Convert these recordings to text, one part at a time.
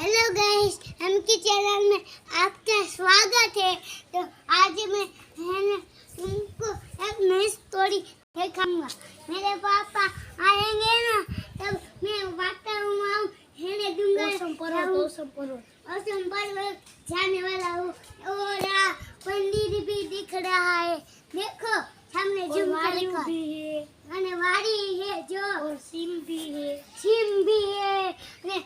Hello guys, हम की channel में आपका स्वागत है। तो आज मैं तुमको एक नई स्टोरी दिखाऊंगा। मेरे पापा आएंगे ना तब मैं बताऊंगा दूंगा पर्वत जाने वाला हूँ और मंदिर भी दिख रहा है। देखो सामने वाड़ी है जो और सिम भी है ने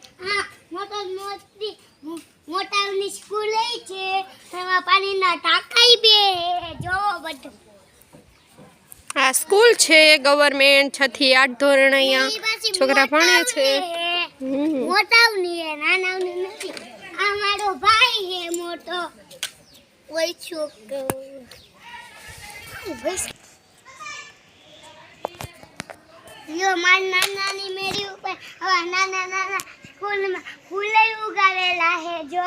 मोटानी स्कूल है तेमा पानीना टाकाई बे जो બધું આ સ્કૂલ છે ગવર્મેન્ટ 6 થી 8 ધોરણ અહીંયા છોકરા ભણે છે મોટાવની હે નાનાવની નથી આ મારો ભાઈ હે મોટો ઓય છોકરો यो मार नानी मेरी ऊपर हवा नाना फूल में फूले उगावेला है जो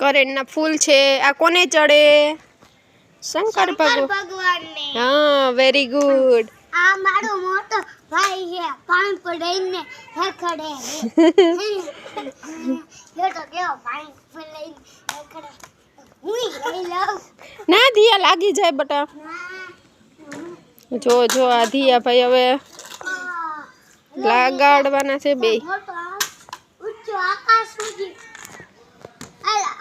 करेंट ना फूल छे आ कोने चढ़े शंकर भगवान ने हाँ वेरी गुड आ मारो मोटो भाई है पानी पड़ीने रखड़े है ये तो केव पानी पड़ीने रखड़े हुई लई लो ना दिया लागी जाए बटा जो जो आ दिया भाई हवे लगाड़वाना छे बे उच्च आकाश સુધી आला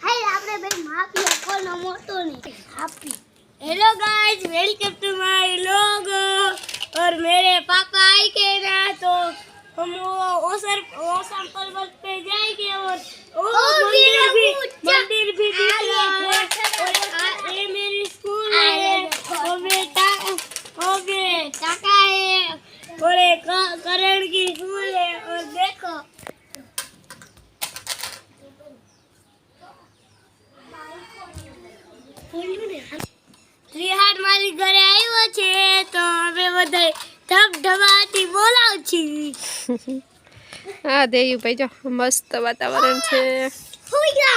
हाय आपने बे मापी कोनो मोटो नहीं हापी hello guys welcome to my vlog और मेरे पापा आए के ना तो हम ओसर पर्वत पे जाएंगे और मंदिर भी दिख रहा है और ये मेरी स्कूल है और बेटा ओके काका है और एक करण की स्कूल है और देखो रिहाट मारी घरे आयो छे तो हमें बधाई धबधबाटी बोलाव छी हाँ देयु भाई जो मस्त वातावरण छे हो गया।